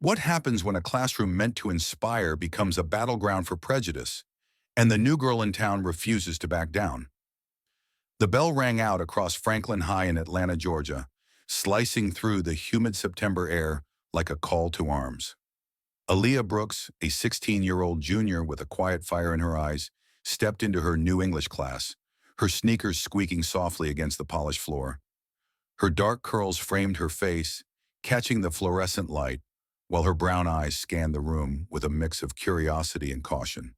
What happens when a classroom meant to inspire becomes a battleground for prejudice, and the new girl in town refuses to back down? The bell rang out across Franklin High in Atlanta, Georgia, slicing through the humid September air like a call to arms. Aaliyah Brooks, a 16-year-old junior with a quiet fire in her eyes, stepped into her new English class, her sneakers squeaking softly against the polished floor. Her dark curls framed her face, catching the fluorescent light, while her brown eyes scanned the room with a mix of curiosity and caution.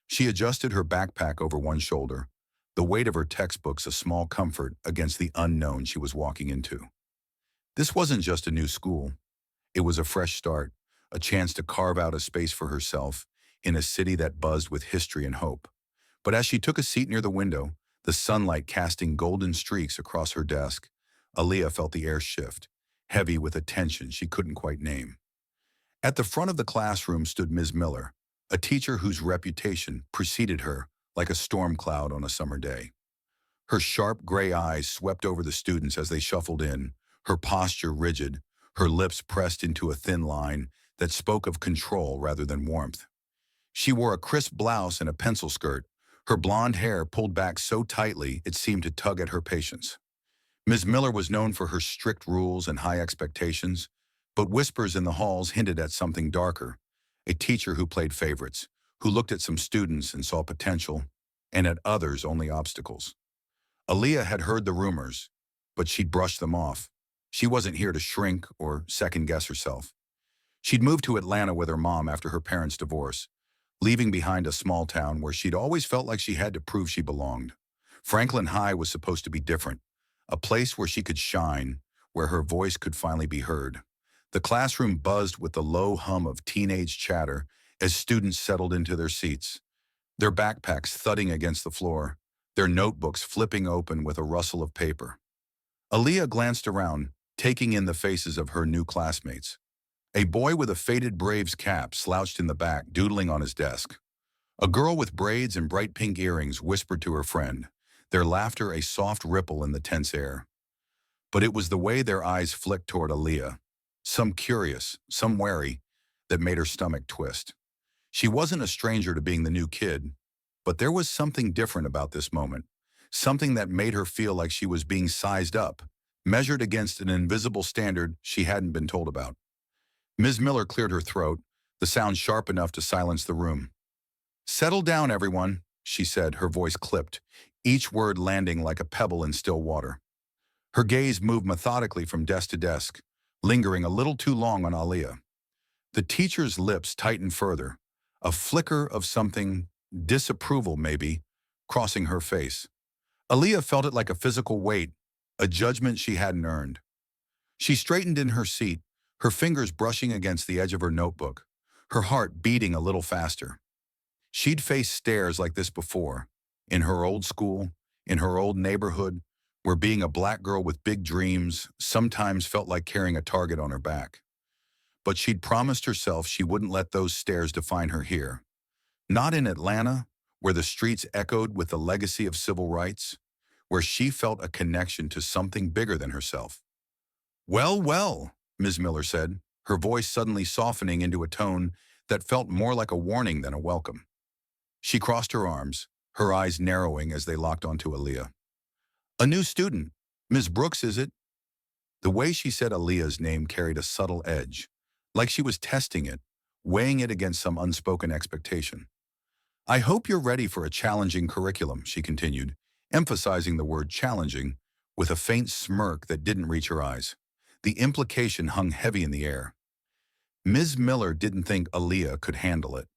She adjusted her backpack over one shoulder, the weight of her textbooks a small comfort against the unknown she was walking into. This wasn't just a new school. It was a fresh start, a chance to carve out a space for herself in a city that buzzed with history and hope. But as she took a seat near the window, the sunlight casting golden streaks across her desk, Aaliyah felt the air shift, heavy with a tension she couldn't quite name. At the front of the classroom stood Ms. Miller, a teacher whose reputation preceded her like a storm cloud on a summer day. Her sharp gray eyes swept over the students as they shuffled in, her posture rigid, her lips pressed into a thin line that spoke of control rather than warmth. She wore a crisp blouse and a pencil skirt, her blonde hair pulled back so tightly it seemed to tug at her patience. Ms. Miller was known for her strict rules and high expectations, but whispers in the halls hinted at something darker, a teacher who played favorites, who looked at some students and saw potential, and at others only obstacles. Aaliyah had heard the rumors, but she'd brushed them off. She wasn't here to shrink or second-guess herself. She'd moved to Atlanta with her mom after her parents' divorce, leaving behind a small town where she'd always felt like she had to prove she belonged. Franklin High was supposed to be different, a place where she could shine, where her voice could finally be heard. The classroom buzzed with the low hum of teenage chatter as students settled into their seats, their backpacks thudding against the floor, their notebooks flipping open with a rustle of paper. Aaliyah glanced around, taking in the faces of her new classmates. A boy with a faded Braves cap slouched in the back, doodling on his desk. A girl with braids and bright pink earrings whispered to her friend, their laughter a soft ripple in the tense air. But it was the way their eyes flicked toward Aaliyah, some curious, some wary, that made her stomach twist. She wasn't a stranger to being the new kid, but there was something different about this moment, something that made her feel like she was being sized up, measured against an invisible standard she hadn't been told about. Ms. Miller cleared her throat, the sound sharp enough to silence the room. "Settle down, everyone," she said, her voice clipped, each word landing like a pebble in still water. Her gaze moved methodically from desk to desk, lingering a little too long on Aaliyah. The teacher's lips tightened further, a flicker of something, disapproval maybe, crossing her face. Aaliyah felt it like a physical weight, a judgment she hadn't earned. She straightened in her seat, her fingers brushing against the edge of her notebook, her heart beating a little faster. She'd faced stares like this before, in her old school, in her old neighborhood, where being a black girl with big dreams sometimes felt like carrying a target on her back. But she'd promised herself she wouldn't let those stares define her here. Not in Atlanta, where the streets echoed with the legacy of civil rights, where she felt a connection to something bigger than herself. "Well, well," Ms. Miller said, her voice suddenly softening into a tone that felt more like a warning than a welcome. She crossed her arms, her eyes narrowing as they locked onto Aaliyah. "A new student. Ms. Brooks, is it?" The way she said Aaliyah's name carried a subtle edge, like she was testing it, weighing it against some unspoken expectation. "I hope you're ready for a challenging curriculum," she continued, emphasizing the word challenging with a faint smirk that didn't reach her eyes. The implication hung heavy in the air. Ms. Miller didn't think Aaliyah could handle it.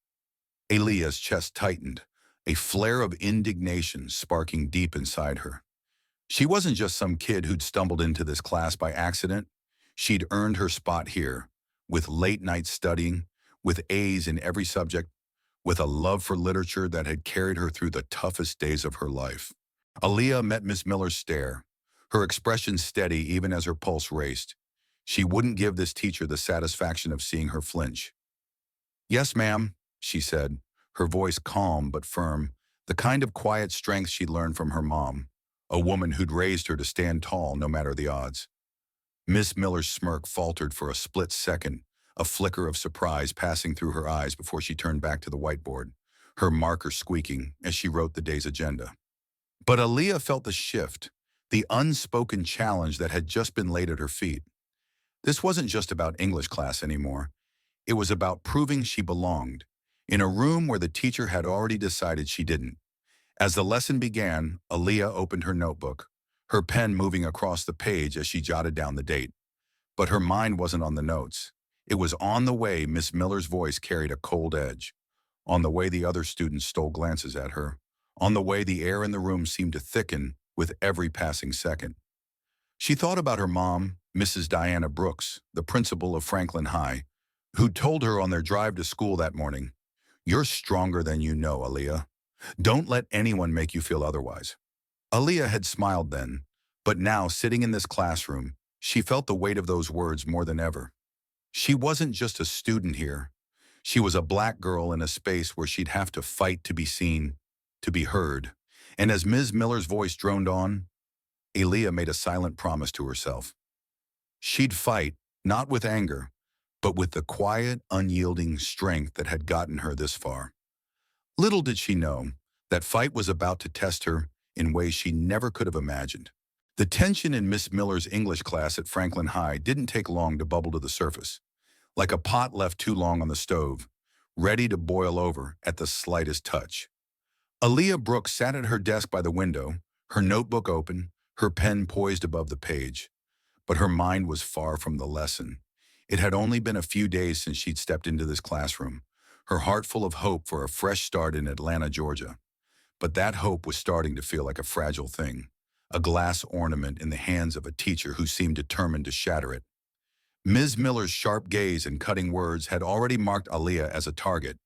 Aaliyah's chest tightened, a flare of indignation sparking deep inside her. She wasn't just some kid who'd stumbled into this class by accident. She'd earned her spot here, with late-night studying, with A's in every subject, with a love for literature that had carried her through the toughest days of her life. Aaliyah met Miss Miller's stare, her expression steady even as her pulse raced. She wouldn't give this teacher the satisfaction of seeing her flinch. "Yes, ma'am," she said, her voice calm but firm, the kind of quiet strength she'd learned from her mom, a woman who'd raised her to stand tall no matter the odds. Miss Miller's smirk faltered for a split second, a flicker of surprise passing through her eyes before she turned back to the whiteboard, her marker squeaking as she wrote the day's agenda. But Aaliyah felt the shift, the unspoken challenge that had just been laid at her feet. This wasn't just about English class anymore. It was about proving she belonged, in a room where the teacher had already decided she didn't. As the lesson began, Aaliyah opened her notebook, her pen moving across the page as she jotted down the date. But her mind wasn't on the notes. It was on the way Miss Miller's voice carried a cold edge, on the way the other students stole glances at her, on the way the air in the room seemed to thicken with every passing second. She thought about her mom, Mrs. Diana Brooks, the principal of Franklin High, who told her on their drive to school that morning, "You're stronger than you know, Aaliyah. Don't let anyone make you feel otherwise." Aaliyah had smiled then, but now sitting in this classroom, she felt the weight of those words more than ever. She wasn't just a student here. She was a black girl in a space where she'd have to fight to be seen, to be heard. And as Ms. Miller's voice droned on, Aaliyah made a silent promise to herself. She'd fight, not with anger, but with the quiet, unyielding strength that had gotten her this far. Little did she know, that fight was about to test her in ways she never could have imagined. The tension in Miss Miller's English class at Franklin High didn't take long to bubble to the surface, like a pot left too long on the stove, ready to boil over at the slightest touch. Aaliyah Brooks sat at her desk by the window, her notebook open, her pen poised above the page. But her mind was far from the lesson. It had only been a few days since she'd stepped into this classroom, her heart full of hope for a fresh start in Atlanta, Georgia. But that hope was starting to feel like a fragile thing, a glass ornament in the hands of a teacher who seemed determined to shatter it. Ms. Miller's sharp gaze and cutting words had already marked Aaliyah as a target,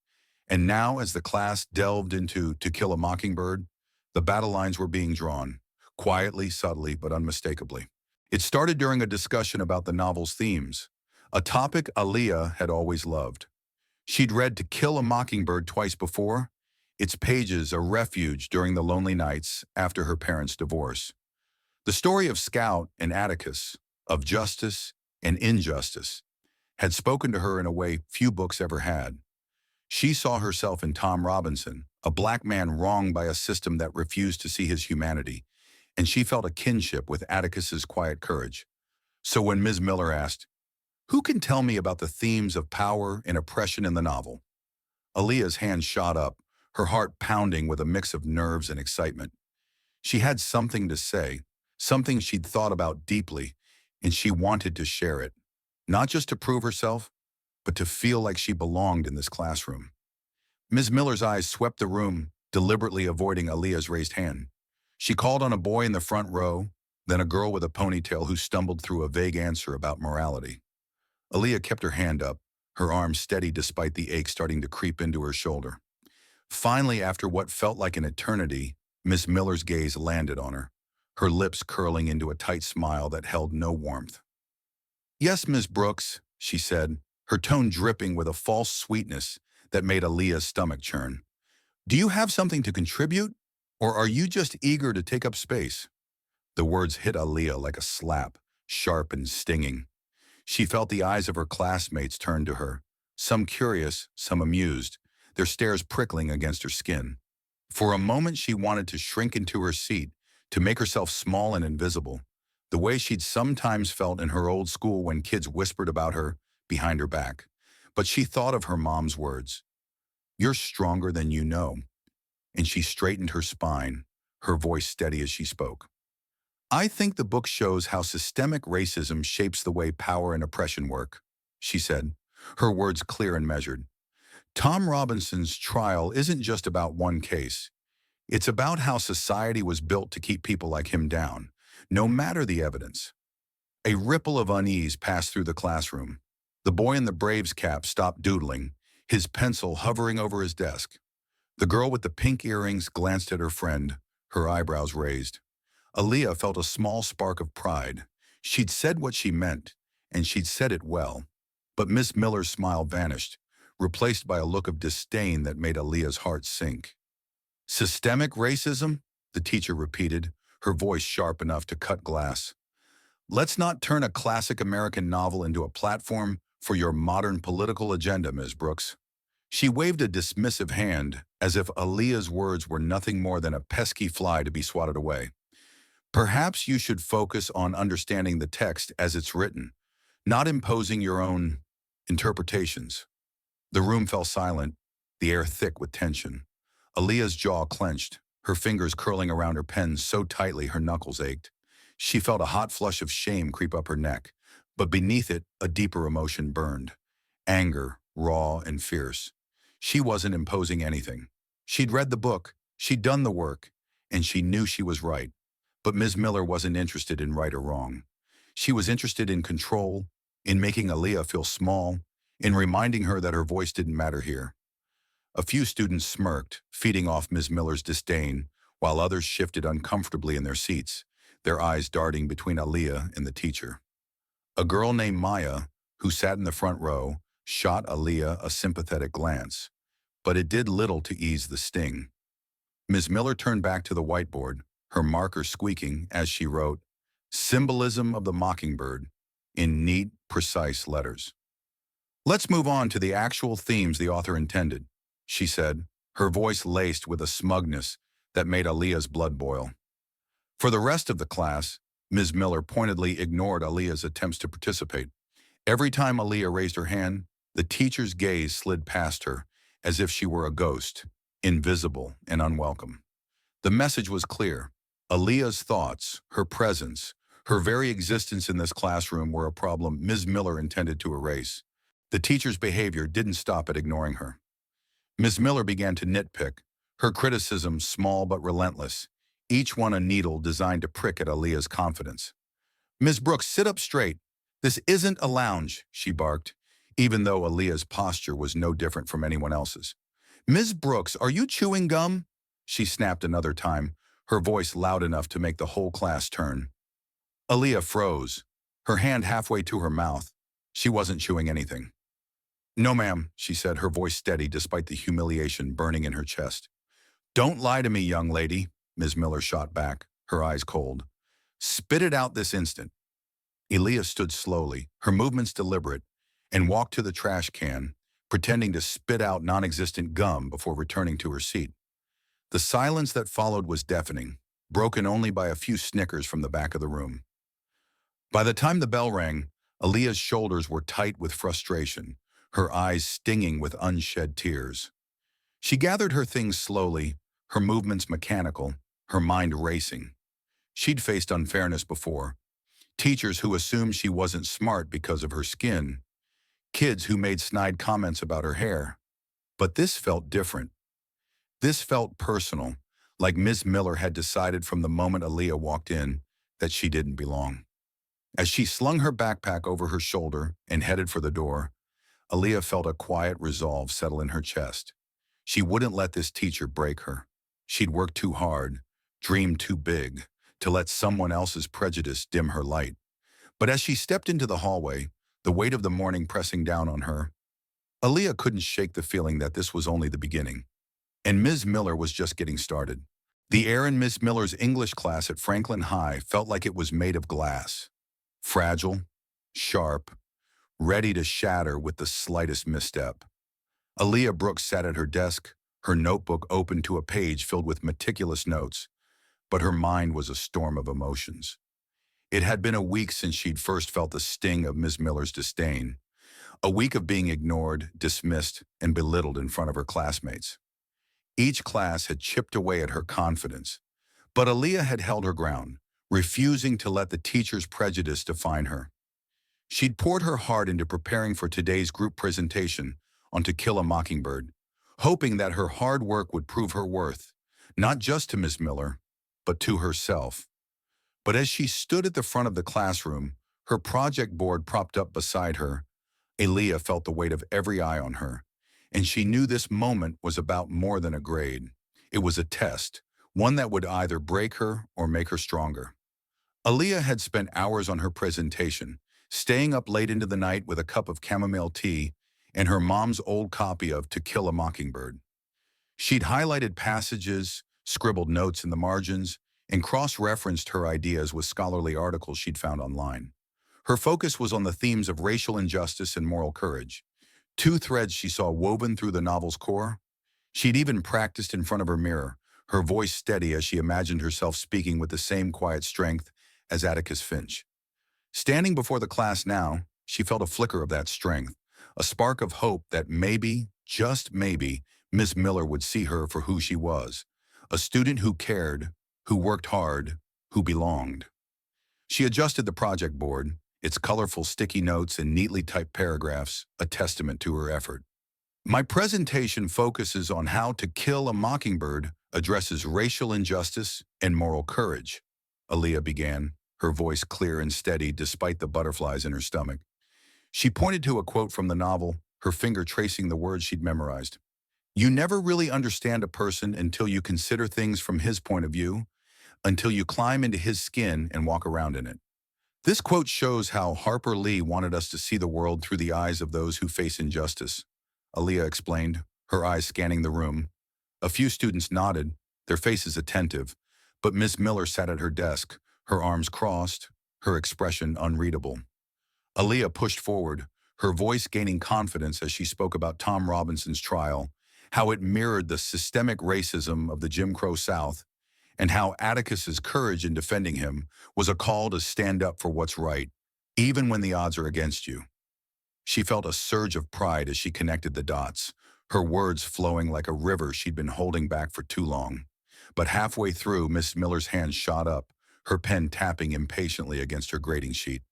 and now as the class delved into To Kill a Mockingbird, the battle lines were being drawn, quietly, subtly, but unmistakably. It started during a discussion about the novel's themes, a topic Aaliyah had always loved. She'd read To Kill a Mockingbird twice before, its pages a refuge during the lonely nights after her parents' divorce. The story of Scout and Atticus, of justice and injustice, had spoken to her in a way few books ever had. She saw herself in Tom Robinson, a black man wronged by a system that refused to see his humanity, and she felt a kinship with Atticus's quiet courage. So when Ms. Miller asked, "Who can tell me about the themes of power and oppression in the novel?" Aaliyah's hand shot up, her heart pounding with a mix of nerves and excitement. She had something to say, something she'd thought about deeply, and she wanted to share it, not just to prove herself, but to feel like she belonged in this classroom. Ms. Miller's eyes swept the room, deliberately avoiding Aaliyah's raised hand. She called on a boy in the front row, then a girl with a ponytail who stumbled through a vague answer about morality. Aaliyah kept her hand up, her arm steady despite the ache starting to creep into her shoulder. Finally, after what felt like an eternity, Miss Miller's gaze landed on her, her lips curling into a tight smile that held no warmth. "Yes, Miss Brooks," she said, her tone dripping with a false sweetness that made Aaliyah's stomach churn. "Do you have something to contribute, or are you just eager to take up space?" The words hit Aaliyah like a slap, sharp and stinging. She felt the eyes of her classmates turn to her, some curious, some amused, their stares prickling against her skin. For a moment she wanted to shrink into her seat, to make herself small and invisible, the way she'd sometimes felt in her old school when kids whispered about her behind her back. But she thought of her mom's words, "You're stronger than you know," and she straightened her spine, her voice steady as she spoke. "I think the book shows how systemic racism shapes the way power and oppression work," she said, her words clear and measured. "Tom Robinson's trial isn't just about one case. It's about how society was built to keep people like him down, no matter the evidence." A ripple of unease passed through the classroom. The boy in the Braves cap stopped doodling, his pencil hovering over his desk. The girl with the pink earrings glanced at her friend, her eyebrows raised. Aaliyah felt a small spark of pride. She'd said what she meant, and she'd said it well. But Miss Miller's smile vanished, replaced by a look of disdain that made Aaliyah's heart sink. "Systemic racism?" the teacher repeated, her voice sharp enough to cut glass. "Let's not turn a classic American novel into a platform for your modern political agenda, Ms. Brooks." She waved a dismissive hand as if Aaliyah's words were nothing more than a pesky fly to be swatted away. "Perhaps you should focus on understanding the text as it's written, not imposing your own interpretations." The room fell silent, the air thick with tension. Aaliyah's jaw clenched, her fingers curling around her pen so tightly her knuckles ached. She felt a hot flush of shame creep up her neck, but beneath it a deeper emotion burned. Anger, raw and fierce. She wasn't imposing anything. She'd read the book, she'd done the work, and she knew she was right. But Ms. Miller wasn't interested in right or wrong. She was interested in control, in making Aaliyah feel small, in reminding her that her voice didn't matter here. A few students smirked, feeding off Ms. Miller's disdain, while others shifted uncomfortably in their seats, their eyes darting between Aaliyah and the teacher. A girl named Maya, who sat in the front row, shot Aaliyah a sympathetic glance, but it did little to ease the sting. Ms. Miller turned back to the whiteboard, her marker squeaking as she wrote, "Symbolism of the Mockingbird," in neat, precise letters. "Let's move on to the actual themes the author intended," she said, her voice laced with a smugness that made Aaliyah's blood boil. For the rest of the class, Ms. Miller pointedly ignored Aaliyah's attempts to participate. Every time Aaliyah raised her hand, the teacher's gaze slid past her, as if she were a ghost, invisible and unwelcome. The message was clear. Aaliyah's thoughts, her presence, her very existence in this classroom were a problem Ms. Miller intended to erase. The teacher's behavior didn't stop at ignoring her. Ms. Miller began to nitpick, her criticisms small but relentless, each one a needle designed to prick at Aaliyah's confidence. "Ms. Brooks, sit up straight. This isn't a lounge," she barked, even though Aaliyah's posture was no different from anyone else's. "Ms. Brooks, are you chewing gum?" she snapped another time, her voice loud enough to make the whole class turn. Aaliyah froze, her hand halfway to her mouth. She wasn't chewing anything. "No, ma'am," she said, her voice steady despite the humiliation burning in her chest. "Don't lie to me, young lady," Ms. Miller shot back, her eyes cold. "Spit it out this instant." Aaliyah stood slowly, her movements deliberate, and walked to the trash can, pretending to spit out non-existent gum before returning to her seat. The silence that followed was deafening, broken only by a few snickers from the back of the room. By the time the bell rang, Aaliyah's shoulders were tight with frustration, her eyes stinging with unshed tears. She gathered her things slowly, her movements mechanical, her mind racing. She'd faced unfairness before. Teachers who assumed she wasn't smart because of her skin. Kids who made snide comments about her hair. But this felt different. This felt personal, like Ms. Miller had decided from the moment Aaliyah walked in that she didn't belong. As she slung her backpack over her shoulder and headed for the door, Aaliyah felt a quiet resolve settle in her chest. She wouldn't let this teacher break her. She'd worked too hard, dreamed too big, to let someone else's prejudice dim her light. But as she stepped into the hallway, the weight of the morning pressing down on her, Aaliyah couldn't shake the feeling that this was only the beginning. And Ms. Miller was just getting started. The air in Ms. Miller's English class at Franklin High felt like it was made of glass. Fragile, sharp, ready to shatter with the slightest misstep. Aaliyah Brooks sat at her desk, her notebook open to a page filled with meticulous notes, but her mind was a storm of emotions. It had been a week since she'd first felt the sting of Ms. Miller's disdain, a week of being ignored, dismissed, and belittled in front of her classmates. Each class had chipped away at her confidence, but Aaliyah had held her ground, refusing to let the teacher's prejudice define her. She'd poured her heart into preparing for today's group presentation on To Kill a Mockingbird, hoping that her hard work would prove her worth, not just to Ms. Miller, but to herself. But as she stood at the front of the classroom, her project board propped up beside her, Aaliyah felt the weight of every eye on her, and she knew this moment was about more than a grade. It was a test, one that would either break her or make her stronger. Aaliyah had spent hours on her presentation, staying up late into the night with a cup of chamomile tea and her mom's old copy of To Kill a Mockingbird. She'd highlighted passages, scribbled notes in the margins, and cross-referenced her ideas with scholarly articles she'd found online. Her focus was on the themes of racial injustice and moral courage, two threads she saw woven through the novel's core. She'd even practiced in front of her mirror, her voice steady as she imagined herself speaking with the same quiet strength as Atticus Finch. Standing before the class now, she felt a flicker of that strength, a spark of hope that maybe, just maybe, Miss Miller would see her for who she was, a student who cared, who worked hard, who belonged. She adjusted the project board, its colorful sticky notes and neatly typed paragraphs, a testament to her effort. My presentation focuses on how To Kill a Mockingbird addresses racial injustice and moral courage, Aaliyah began, her voice clear and steady despite the butterflies in her stomach. She pointed to a quote from the novel, her finger tracing the words she'd memorized. You never really understand a person until you consider things from his point of view, until you climb into his skin and walk around in it. This quote shows how Harper Lee wanted us to see the world through the eyes of those who face injustice, Aaliyah explained, her eyes scanning the room. A few students nodded, their faces attentive, but Miss Miller sat at her desk, her arms crossed, her expression unreadable. Aaliyah pushed forward, her voice gaining confidence as she spoke about Tom Robinson's trial, how it mirrored the systemic racism of the Jim Crow South, and how Atticus's courage in defending him was a call to stand up for what's right, even when the odds are against you. She felt a surge of pride as she connected the dots, her words flowing like a river she'd been holding back for too long. But halfway through, Miss Miller's hand shot up, her pen tapping impatiently against her grading sheet.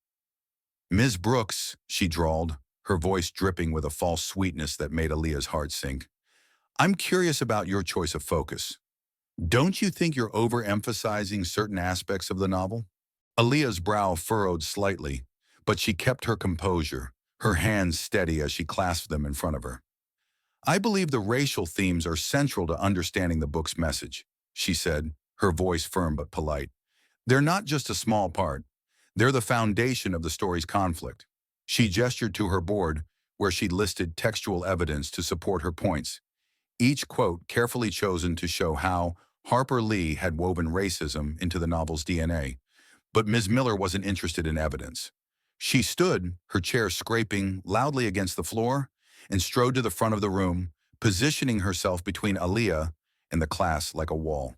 Ms. Brooks, she drawled, her voice dripping with a false sweetness that made Aaliyah's heart sink. I'm curious about your choice of focus. Don't you think you're overemphasizing certain aspects of the novel? Aaliyah's brow furrowed slightly, but she kept her composure, her hands steady as she clasped them in front of her. I believe the racial themes are central to understanding the book's message, she said, her voice firm but polite. They're not just a small part. They're the foundation of the story's conflict. She gestured to her board, where she'd listed textual evidence to support her points, each quote carefully chosen to show how Harper Lee had woven racism into the novel's DNA. But Ms. Miller wasn't interested in evidence. She stood, her chair scraping loudly against the floor, and strode to the front of the room, positioning herself between Aaliyah and the class like a wall.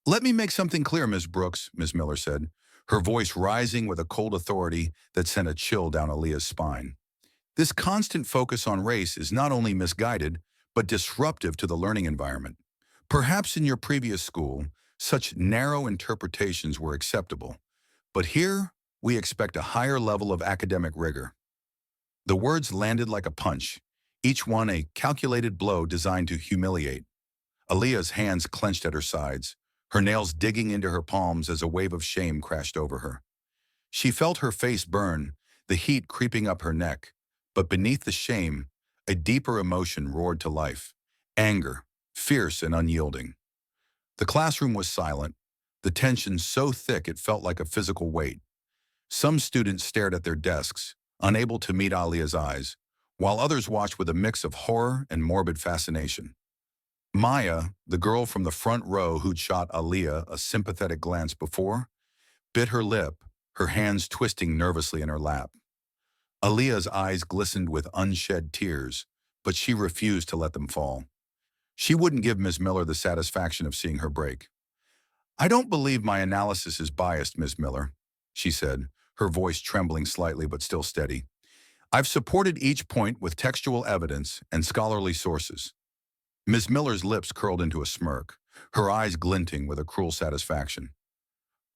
Let me make something clear, Ms. Brooks, Ms. Miller said, her voice rising with a cold authority that sent a chill down Aaliyah's spine. This constant focus on race is not only misguided, but disruptive to the learning environment. Perhaps in your previous school, such narrow interpretations were acceptable, but here we expect a higher level of academic rigor. The words landed like a punch, each one a calculated blow designed to humiliate. Aaliyah's hands clenched at her sides, her nails digging into her palms as a wave of shame crashed over her. She felt her face burn, the heat creeping up her neck, but beneath the shame, a deeper emotion roared to life, anger, fierce and unyielding. The classroom was silent, the tension so thick it felt like a physical weight. Some students stared at their desks, unable to meet Aaliyah's eyes, while others watched with a mix of horror and morbid fascination. Maya, the girl from the front row who'd shot Aaliyah a sympathetic glance before, bit her lip, her hands twisting nervously in her lap. Aaliyah's eyes glistened with unshed tears, but she refused to let them fall. She wouldn't give Miss Miller the satisfaction of seeing her break. I don't believe my analysis is biased, Miss Miller, she said, her voice trembling slightly but still steady. I've supported each point with textual evidence and scholarly sources. Miss Miller's lips curled into a smirk, her eyes glinting with a cruel satisfaction.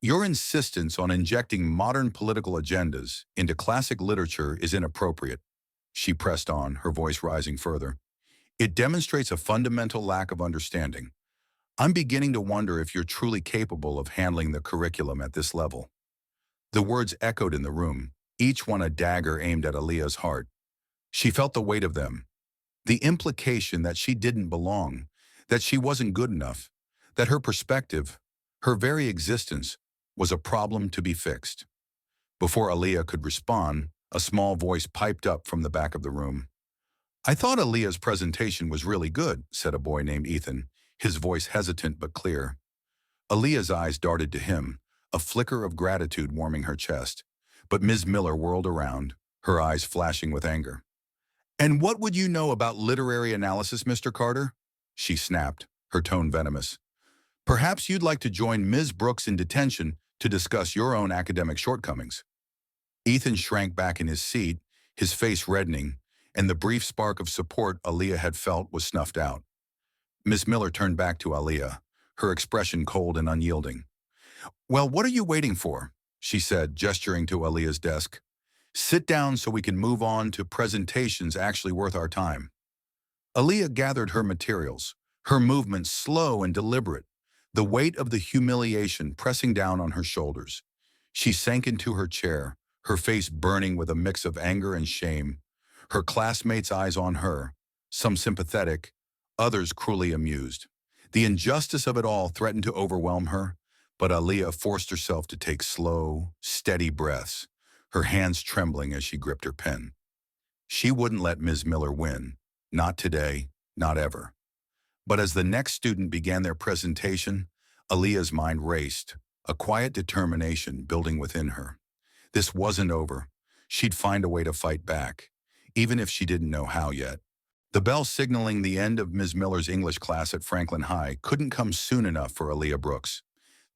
Your insistence on injecting modern political agendas into classic literature is inappropriate, she pressed on, her voice rising further. It demonstrates a fundamental lack of understanding. I'm beginning to wonder if you're truly capable of handling the curriculum at this level. The words echoed in the room, each one a dagger aimed at Aaliyah's heart. She felt the weight of them, the implication that she didn't belong, that she wasn't good enough, that her perspective, her very existence, was a problem to be fixed. Before Aaliyah could respond, a small voice piped up from the back of the room. I thought Aaliyah's presentation was really good, said a boy named Ethan, his voice hesitant but clear. Aaliyah's eyes darted to him, a flicker of gratitude warming her chest. But Ms. Miller whirled around, her eyes flashing with anger. "And what would you know about literary analysis, Mr. Carter?" she snapped, her tone venomous. "Perhaps you'd like to join Ms. Brooks in detention to discuss your own academic shortcomings." Ethan shrank back in his seat, his face reddening, and the brief spark of support Aaliyah had felt was snuffed out. Miss Miller turned back to Aaliyah, her expression cold and unyielding. "Well, what are you waiting for?" she said, gesturing to Aaliyah's desk. "Sit down so we can move on to presentations actually worth our time." Aaliyah gathered her materials, her movements slow and deliberate, the weight of the humiliation pressing down on her shoulders. She sank into her chair, her face burning with a mix of anger and shame, her classmates' eyes on her, some sympathetic, others cruelly amused. The injustice of it all threatened to overwhelm her, but Aaliyah forced herself to take slow, steady breaths, her hands trembling as she gripped her pen. She wouldn't let Ms. Miller win. Not today, not ever. But as the next student began their presentation, Aaliyah's mind raced, a quiet determination building within her. This wasn't over. She'd find a way to fight back, even if she didn't know how yet. The bell signaling the end of Ms. Miller's English class at Franklin High couldn't come soon enough for Aaliyah Brooks.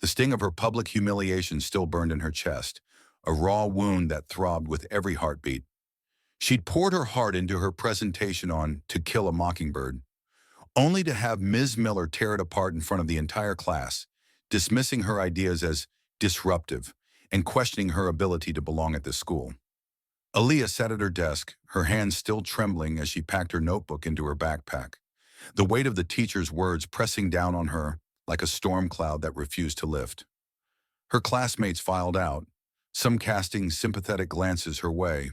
The sting of her public humiliation still burned in her chest, a raw wound that throbbed with every heartbeat. She'd poured her heart into her presentation on To Kill a Mockingbird, only to have Ms. Miller tear it apart in front of the entire class, dismissing her ideas as disruptive and questioning her ability to belong at this school. Aaliyah sat at her desk, her hands still trembling as she packed her notebook into her backpack, the weight of the teacher's words pressing down on her like a storm cloud that refused to lift. Her classmates filed out, some casting sympathetic glances her way,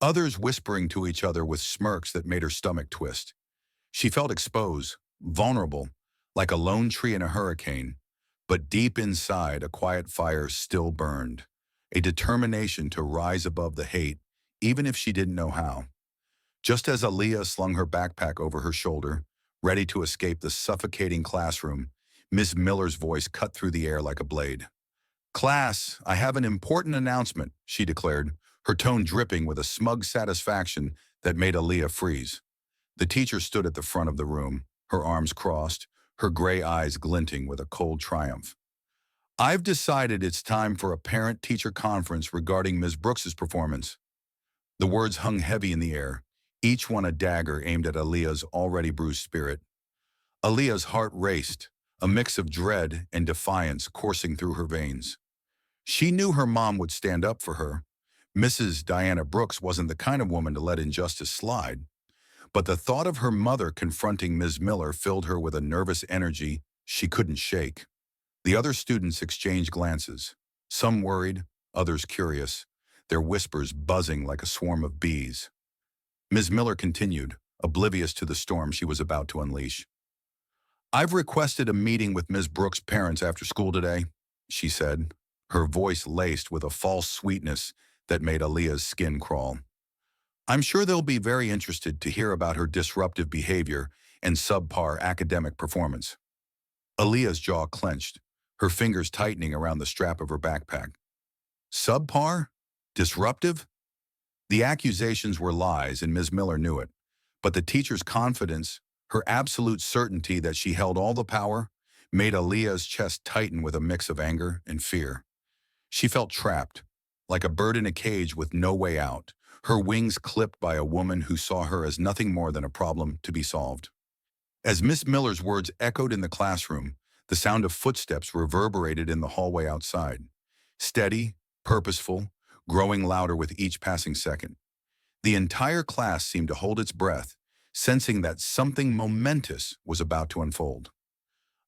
others whispering to each other with smirks that made her stomach twist. She felt exposed, vulnerable, like a lone tree in a hurricane, but deep inside a quiet fire still burned, a determination to rise above the hate, even if she didn't know how. Just as Aaliyah slung her backpack over her shoulder, ready to escape the suffocating classroom, Miss Miller's voice cut through the air like a blade. "Class, I have an important announcement," she declared, her tone dripping with a smug satisfaction that made Aaliyah freeze. The teacher stood at the front of the room, her arms crossed, her gray eyes glinting with a cold triumph. "I've decided it's time for a parent-teacher conference regarding Ms. Brooks's performance." The words hung heavy in the air, each one a dagger aimed at Aaliyah's already bruised spirit. Aaliyah's heart raced, a mix of dread and defiance coursing through her veins. She knew her mom would stand up for her. Mrs. Diana Brooks wasn't the kind of woman to let injustice slide. But the thought of her mother confronting Ms. Miller filled her with a nervous energy she couldn't shake. The other students exchanged glances, some worried, others curious, their whispers buzzing like a swarm of bees. Ms. Miller continued, oblivious to the storm she was about to unleash. "I've requested a meeting with Ms. Brooks' parents after school today," she said, her voice laced with a false sweetness that made Aaliyah's skin crawl. "I'm sure they'll be very interested to hear about her disruptive behavior and subpar academic performance." Aaliyah's jaw clenched, her fingers tightening around the strap of her backpack. Subpar? Disruptive? The accusations were lies, and Ms. Miller knew it. But the teacher's confidence, her absolute certainty that she held all the power, made Aaliyah's chest tighten with a mix of anger and fear. She felt trapped, like a bird in a cage with no way out, her wings clipped by a woman who saw her as nothing more than a problem to be solved. As Miss Miller's words echoed in the classroom, the sound of footsteps reverberated in the hallway outside. Steady, purposeful, growing louder with each passing second. The entire class seemed to hold its breath, sensing that something momentous was about to unfold.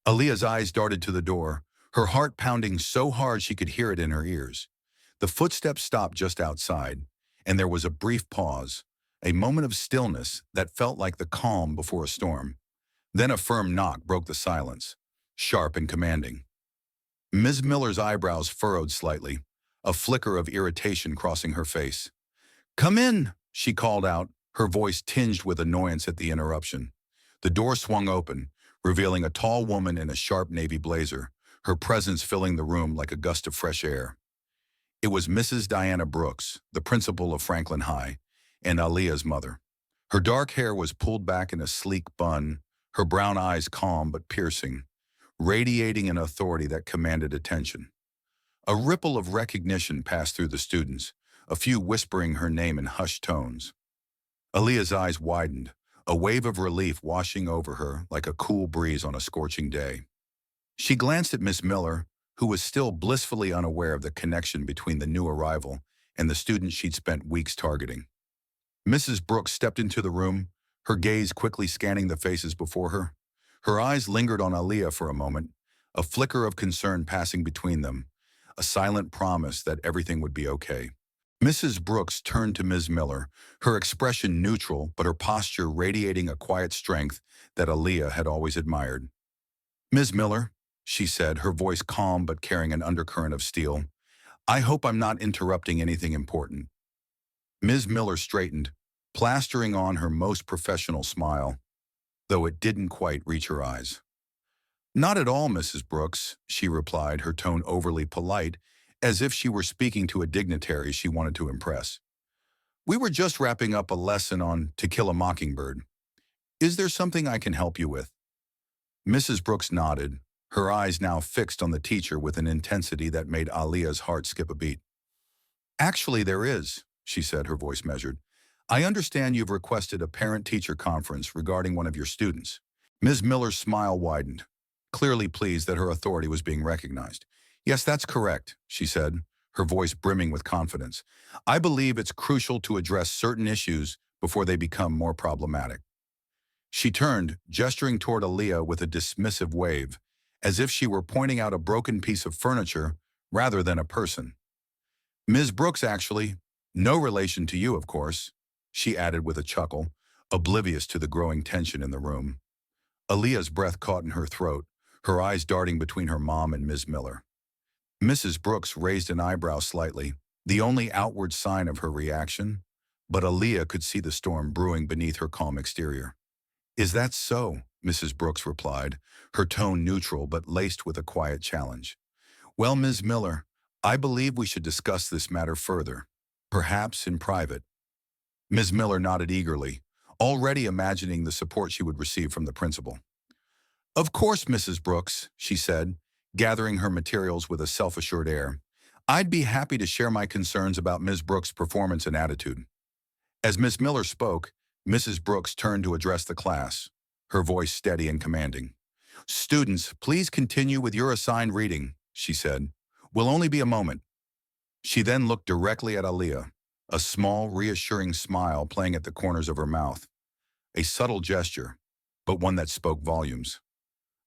Aaliyah's eyes darted to the door, her heart pounding so hard she could hear it in her ears. The footsteps stopped just outside, and there was a brief pause, a moment of stillness that felt like the calm before a storm. Then a firm knock broke the silence, sharp and commanding. Ms. Miller's eyebrows furrowed slightly, a flicker of irritation crossing her face. "Come in," she called out, her voice tinged with annoyance at the interruption. The door swung open, revealing a tall woman in a sharp navy blazer, her presence filling the room like a gust of fresh air. It was Mrs. Diana Brooks, the principal of Franklin High, and Aaliyah's mother. Her dark hair was pulled back in a sleek bun, her brown eyes calm but piercing, radiating an authority that commanded attention. A ripple of recognition passed through the students, a few whispering her name in hushed tones. Aaliyah's eyes widened, a wave of relief washing over her like a cool breeze on a scorching day. She glanced at Miss Miller, who was still blissfully unaware of the connection between the new arrival and the student she'd spent weeks targeting. Mrs. Brooks stepped into the room, her gaze quickly scanning the faces before her. Her eyes lingered on Aaliyah for a moment, a flicker of concern passing between them, a silent promise that everything would be okay. Mrs. Brooks turned to Ms. Miller, her expression neutral but her posture radiating a quiet strength that Aaliyah had always admired. "Ms. Miller," she said, her voice calm but carrying an undercurrent of steel, "I hope I'm not interrupting anything important." Ms. Miller straightened, plastering on her most professional smile, though it didn't quite reach her eyes. "Not at all, Mrs. Brooks," she replied, her tone overly polite, as if she were speaking to a dignitary she wanted to impress. "We were just wrapping up a lesson on To Kill a Mockingbird. Is there something I can help you with?" Mrs. Brooks nodded, her eyes now fixed on the teacher with an intensity that made Aaliyah's heart skip a beat. "Actually, there is," she said, her voice measured. "I understand you've requested a parent-teacher conference regarding one of your students." Ms. Miller's smile widened, clearly pleased that her authority was being recognized. "Yes, that's correct," she said, her voice brimming with confidence. "I believe it's crucial to address certain issues before they become more problematic." She turned, gesturing toward Aaliyah with a dismissive wave, as if she were pointing out a broken piece of furniture rather than a person. "Ms. Brooks, actually, no relation to you, of course," she added with a chuckle, oblivious to the growing tension in the room. Aaliyah's breath caught in her throat, her eyes darting between her mom and Ms. Miller. Mrs. Brooks raised an eyebrow slightly, the only outward sign of her reaction, but Aaliyah could see the storm brewing beneath her calm exterior. "Is that so?" Mrs. Brooks replied, her tone neutral but laced with a quiet challenge. "Well, Ms. Miller, I believe we should discuss this matter further, perhaps in private." Ms. Miller nodded eagerly, already imagining the support she would receive from the principal. "Of course, Mrs. Brooks," she said, gathering her materials with a self-assured air. "I'd be happy to share my concerns about Ms. Brooks' performance and attitude." As Ms. Miller spoke, Mrs. Brooks turned to address the class, her voice steady and commanding. "Students, please continue with your assigned reading," she said. "Will only be a moment." She then looked directly at Aaliyah, a small, reassuring smile playing at the corners of her mouth. A subtle gesture, but one that spoke volumes.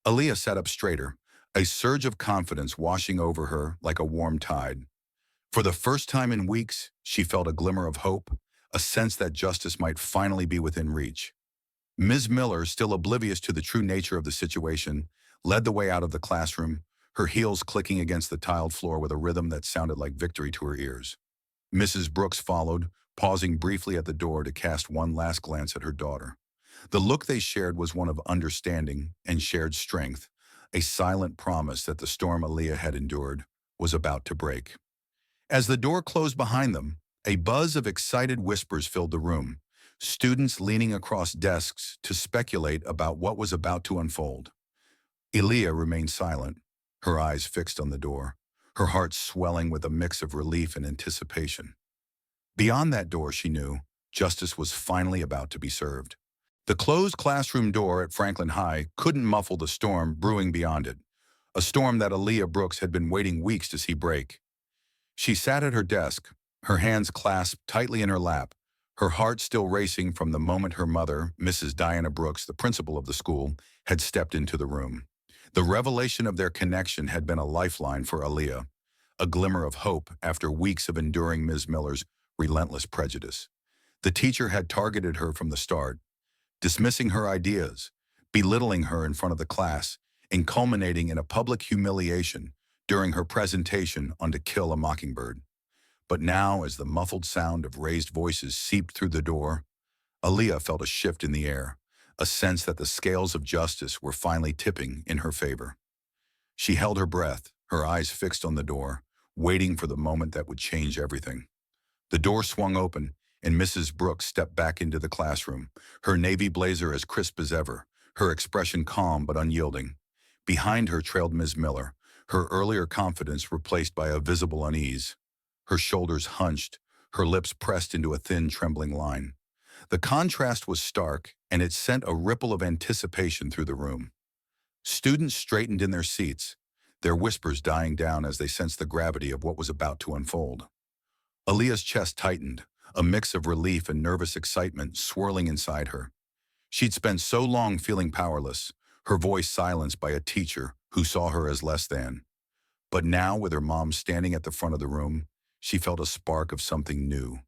Aaliyah sat up straighter, a surge of confidence washing over her like a warm tide. For the first time in weeks, she felt a glimmer of hope, a sense that justice might finally be within reach. Ms. Miller, still oblivious to the true nature of the situation, led the way out of the classroom, her heels clicking against the tiled floor with a rhythm that sounded like victory to her ears. Mrs. Brooks followed, pausing briefly at the door to cast one last glance at her daughter. The look they shared was one of understanding and shared strength, a silent promise that the storm Aaliyah had endured was about to break. As the door closed behind them, a buzz of excited whispers filled the room, students leaning across desks to speculate about what was about to unfold. Aaliyah remained silent, her eyes fixed on the door, her heart swelling with a mix of relief and anticipation. Beyond that door, she knew, justice was finally about to be served. The closed classroom door at Franklin High couldn't muffle the storm brewing beyond it, a storm that Aaliyah Brooks had been waiting weeks to see break. She sat at her desk, her hands clasped tightly in her lap, her heart still racing from the moment her mother, Mrs. Diana Brooks, the principal of the school, had stepped into the room. The revelation of their connection had been a lifeline for Aaliyah, a glimmer of hope after weeks of enduring Ms. Miller's relentless prejudice. The teacher had targeted her from the start, dismissing her ideas, belittling her in front of the class, and culminating in a public humiliation during her presentation on To Kill a Mockingbird. But now, as the muffled sound of raised voices seeped through the door, Aaliyah felt a shift in the air, a sense that the scales of justice were finally tipping in her favor. She held her breath, her eyes fixed on the door, waiting for the moment that would change everything. The door swung open, and Mrs. Brooks stepped back into the classroom, her navy blazer as crisp as ever, her expression calm but unyielding. Behind her trailed Ms. Miller, her earlier confidence replaced by a visible unease. Her shoulders hunched, her lips pressed into a thin, trembling line. The contrast was stark, and it sent a ripple of anticipation through the room. Students straightened in their seats, their whispers dying down as they sensed the gravity of what was about to unfold. Aaliyah's chest tightened, a mix of relief and nervous excitement swirling inside her. She'd spent so long feeling powerless, her voice silenced by a teacher who saw her as less than. But now, with her mom standing at the front of the room, she felt a spark of something new.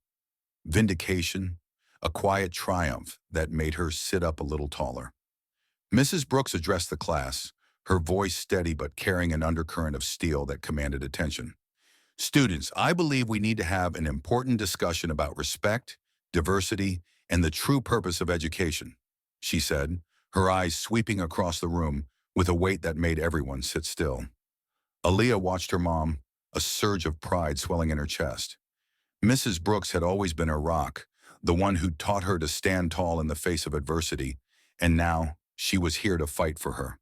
Vindication, a quiet triumph that made her sit up a little taller. Mrs. Brooks addressed the class, her voice steady but carrying an undercurrent of steel that commanded attention. Students, I believe we need to have an important discussion about respect, diversity, and the true purpose of education, she said, her eyes sweeping across the room with a weight that made everyone sit still. Aaliyah watched her mom, a surge of pride swelling in her chest. Mrs. Brooks had always been her rock, the one who taught her to stand tall in the face of adversity, and now she was here to fight for her,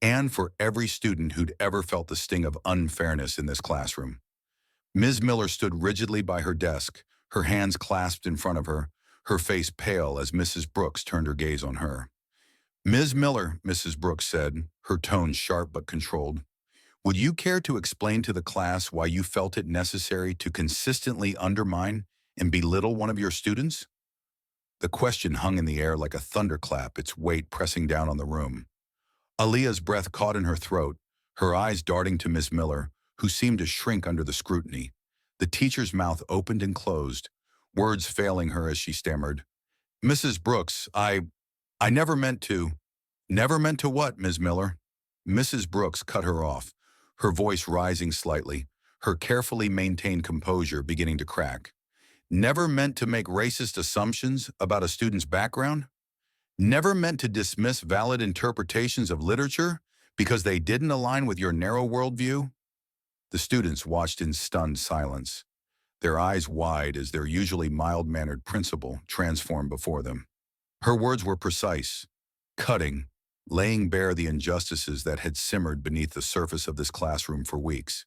and for every student who'd ever felt the sting of unfairness in this classroom. Ms. Miller stood rigidly by her desk, her hands clasped in front of her, her face pale as Mrs. Brooks turned her gaze on her. "Ms. Miller," Mrs. Brooks said, her tone sharp but controlled, "would you care to explain to the class why you felt it necessary to consistently undermine and belittle one of your students?" The question hung in the air like a thunderclap, its weight pressing down on the room. Aaliyah's breath caught in her throat, her eyes darting to Miss Miller, who seemed to shrink under the scrutiny. The teacher's mouth opened and closed, words failing her as she stammered. "Mrs. Brooks, I never meant to." "Never meant to what, Ms. Miller?" Mrs. Brooks cut her off, her voice rising slightly, her carefully maintained composure beginning to crack. "Never meant to make racist assumptions about a student's background? Never meant to dismiss valid interpretations of literature because they didn't align with your narrow worldview?" The students watched in stunned silence, their eyes wide as their usually mild-mannered principal transformed before them. Her words were precise, cutting, laying bare the injustices that had simmered beneath the surface of this classroom for weeks.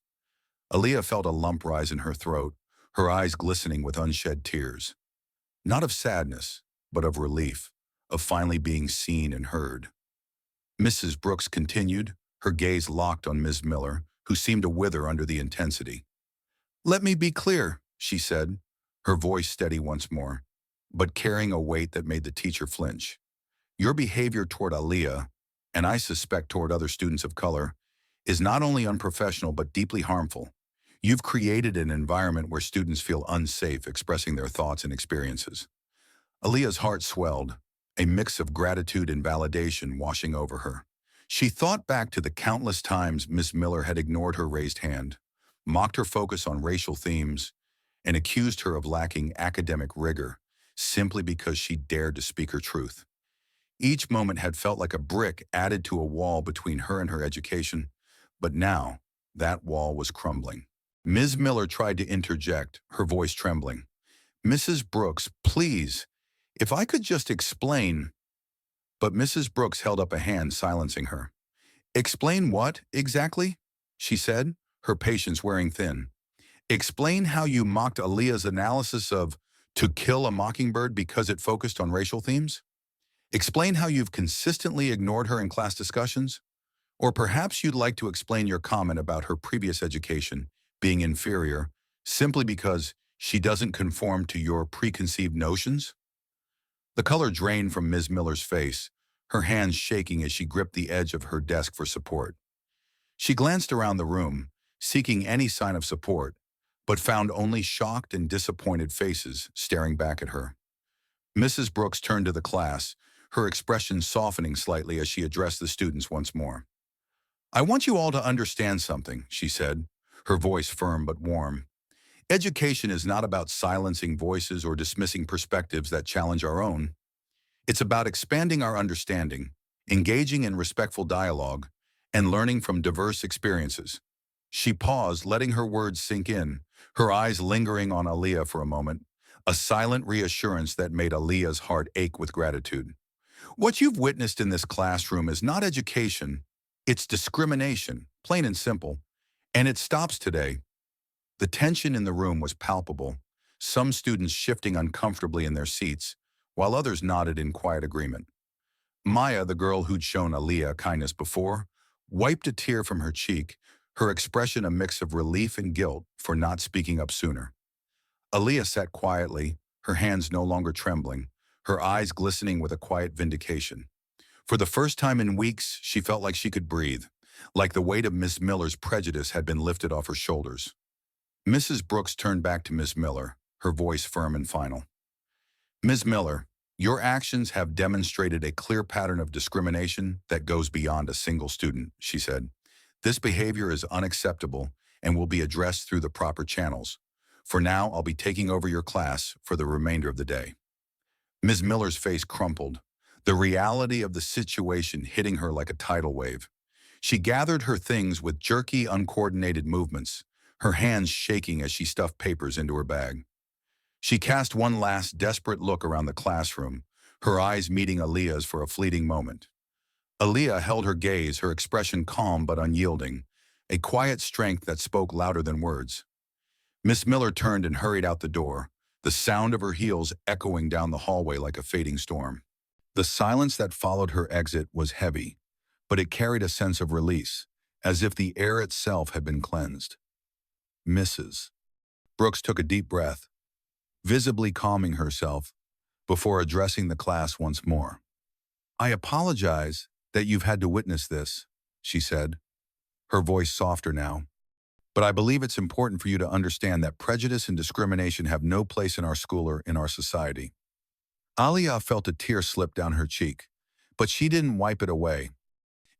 Aaliyah felt a lump rise in her throat, her eyes glistening with unshed tears. Not of sadness, but of relief, of finally being seen and heard. Mrs. Brooks continued, her gaze locked on Ms. Miller, who seemed to wither under the intensity. "Let me be clear," she said, her voice steady once more, but carrying a weight that made the teacher flinch. "Your behavior toward Aaliyah, and I suspect toward other students of color, is not only unprofessional but deeply harmful. You've created an environment where students feel unsafe expressing their thoughts and experiences." Aaliyah's heart swelled, a mix of gratitude and validation washing over her. She thought back to the countless times Miss Miller had ignored her raised hand, mocked her focus on racial themes, and accused her of lacking academic rigor simply because she dared to speak her truth. Each moment had felt like a brick added to a wall between her and her education, but now that wall was crumbling. Ms. Miller tried to interject, her voice trembling. "Mrs. Brooks, please, if I could just explain." But Mrs. Brooks held up a hand, silencing her. "Explain what, exactly?" she said, her patience wearing thin. "Explain how you mocked Aaliyah's analysis of To Kill a Mockingbird because it focused on racial themes? Explain how you've consistently ignored her in class discussions? Or perhaps you'd like to explain your comment about her previous education being inferior simply because she doesn't conform to your preconceived notions?" The color drained from Ms. Miller's face, her hands shaking as she gripped the edge of her desk for support. She glanced around the room, seeking any sign of support, but found only shocked and disappointed faces staring back at her. Mrs. Brooks turned to the class, her expression softening slightly as she addressed the students once more. "I want you all to understand something," she said, her voice firm but warm. "Education is not about silencing voices or dismissing perspectives that challenge our own. It's about expanding our understanding, engaging in respectful dialogue, and learning from diverse experiences." She paused, letting her words sink in, her eyes lingering on Aaliyah for a moment, a silent reassurance that made Aaliyah's heart ache with gratitude. What you've witnessed in this classroom is not education, it's discrimination, plain and simple. And it stops today. The tension in the room was palpable, some students shifting uncomfortably in their seats, while others nodded in quiet agreement. Maya, the girl who'd shown Aaliyah kindness before, wiped a tear from her cheek, her expression a mix of relief and guilt for not speaking up sooner. Aaliyah sat quietly, her hands no longer trembling, her eyes glistening with a quiet vindication. For the first time in weeks, she felt like she could breathe, like the weight of Miss Miller's prejudice had been lifted off her shoulders. Mrs. Brooks turned back to Miss Miller, her voice firm and final. Ms. Miller, your actions have demonstrated a clear pattern of discrimination that goes beyond a single student, she said. This behavior is unacceptable and will be addressed through the proper channels. For now, I'll be taking over your class for the remainder of the day. Ms. Miller's face crumpled, the reality of the situation hitting her like a tidal wave. She gathered her things with jerky, uncoordinated movements, her hands shaking as she stuffed papers into her bag. She cast one last desperate look around the classroom, her eyes meeting Aaliyah's for a fleeting moment. Aaliyah held her gaze, her expression calm but unyielding, a quiet strength that spoke louder than words. Miss Miller turned and hurried out the door, the sound of her heels echoing down the hallway like a fading storm. The silence that followed her exit was heavy, but it carried a sense of release, as if the air itself had been cleansed. Mrs. Brooks took a deep breath, visibly calming herself, before addressing the class once more. I apologize that you've had to witness this, she said, her voice softer now. But I believe it's important for you to understand that prejudice and discrimination have no place in our school or in our society. Aaliyah felt a tear slip down her cheek, but she didn't wipe it away.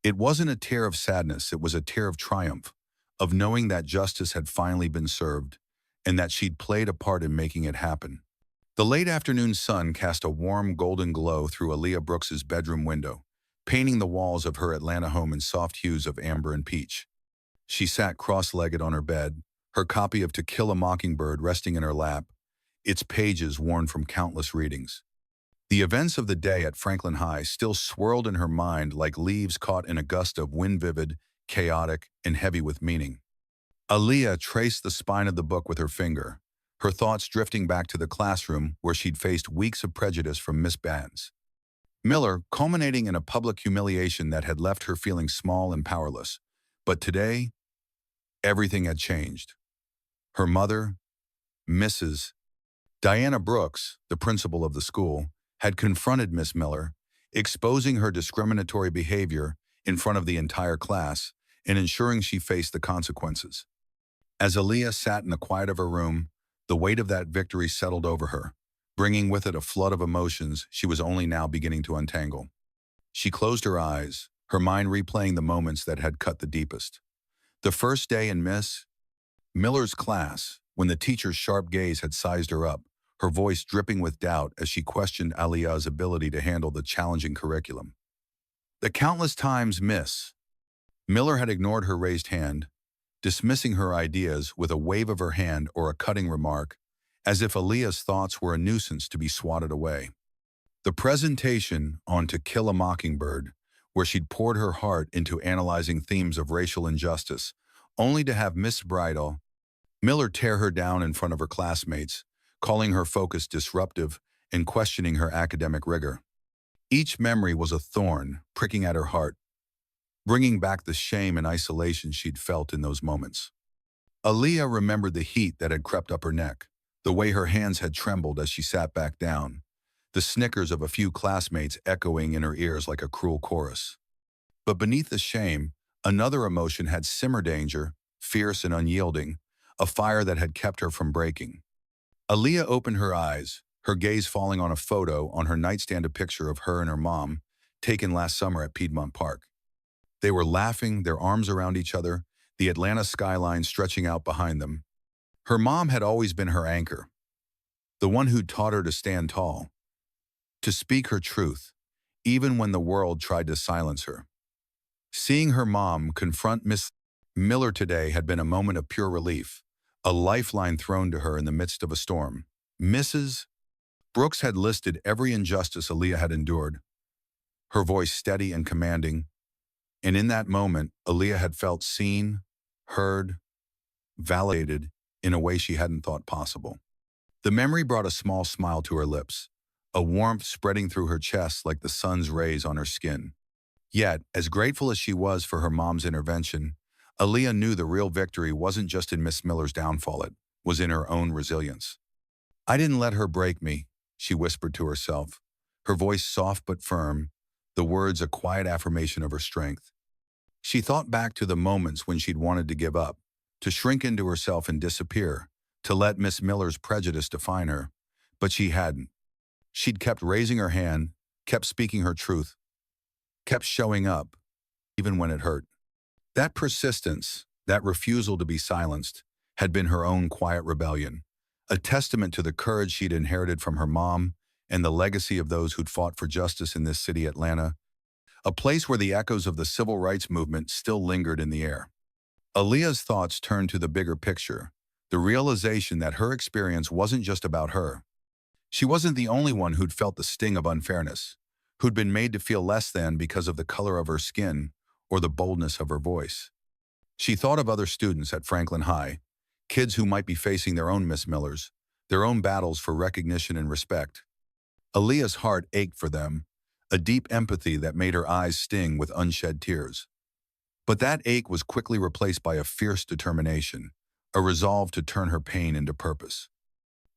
It wasn't a tear of sadness, it was a tear of triumph, of knowing that justice had finally been served, and that she'd played a part in making it happen. The late afternoon sun cast a warm golden glow through Aaliyah Brooks's bedroom window, painting the walls of her Atlanta home in soft hues of amber and peach. She sat cross-legged on her bed, her copy of To Kill a Mockingbird resting in her lap, its pages worn from countless readings. The events of the day at Franklin High still swirled in her mind like leaves caught in a gust of wind, vivid, chaotic, and heavy with meaning. Aaliyah traced the spine of the book with her finger, her thoughts drifting back to the classroom where she'd faced weeks of prejudice from Miss Miller, culminating in a public humiliation that had left her feeling small and powerless. But today, everything had changed. Her mother, Mrs. Diana Brooks, the principal of the school, had confronted Miss Miller, exposing her discriminatory behavior in front of the entire class and ensuring she faced the consequences. As Aaliyah sat in the quiet of her room, the weight of that victory settled over her, bringing with it a flood of emotions she was only now beginning to untangle. She closed her eyes, her mind replaying the moments that had cut the deepest. The first day in Miss Miller's class, when the teacher's sharp gaze had sized her up, her voice dripping with doubt as she questioned Aaliyah's ability to handle the challenging curriculum. The countless times Miss Miller had ignored her raised hand, dismissing her ideas with a wave of her hand or a cutting remark, as if Aaliyah's thoughts were a nuisance to be swatted away. The presentation on To Kill a Mockingbird, where she'd poured her heart into analyzing themes of racial injustice, only to have Miss Miller tear her down in front of her classmates, calling her focus disruptive and questioning her academic rigor. Each memory was a thorn pricking at her heart, bringing back the shame and isolation she'd felt in those moments. Aaliyah remembered the heat that had crept up her neck, the way her hands had trembled as she sat back down, the snickers of a few classmates echoing in her ears like a cruel chorus. But beneath the shame, another emotion had simmered, danger, fierce and unyielding, a fire that had kept her from breaking. Aaliyah opened her eyes, her gaze falling on a photo on her nightstand, a picture of her and her mom, taken last summer at Piedmont Park. They were laughing, their arms around each other, the Atlanta skyline stretching out behind them. Her mom had always been her anchor, the one who taught her to stand tall, to speak her truth, even when the world tried to silence her. Seeing her mom confront Miss Miller today had been a moment of pure relief, a lifeline thrown to her in the midst of a storm. Mrs. Brooks had listed every injustice Aaliyah had endured, her voice steady and commanding, and in that moment, Aaliyah had felt seen, heard, validated in a way she hadn't thought possible. The memory brought a small smile to her lips, a warmth spreading through her chest like the sun's rays on her skin. Yet, as grateful as she was for her mom's intervention, Aaliyah knew the real victory wasn't just in Miss Miller's downfall, it was in her own resilience. "I didn't let her break me," she whispered to herself, her voice soft but firm, the words a quiet affirmation of her strength. She thought back to the moments when she'd wanted to give up, to shrink into herself and disappear, to let Miss Miller's prejudice define her, but she hadn't. She'd kept raising her hand, kept speaking her truth, kept showing up, even when it hurt. That persistence, that refusal to be silenced, had been her own quiet rebellion, a testament to the courage she'd inherited from her mom and the legacy of those who'd fought for justice in this city, Atlanta, a place where the echoes of the civil rights movement still lingered in the air. Aaliyah's thoughts turned to the bigger picture, the realization that her experience wasn't just about her. She wasn't the only one who'd felt the sting of unfairness, who'd been made to feel less than because of the color of her skin or the boldness of her voice. She thought of other students at Franklin High, kids who might be facing their own Miss Millers, their own battles for recognition and respect. Aaliyah's heart ached for them, a deep empathy that made her eyes sting with unshed tears. But that ache was quickly replaced by a fierce determination, a resolve to turn her pain into purpose.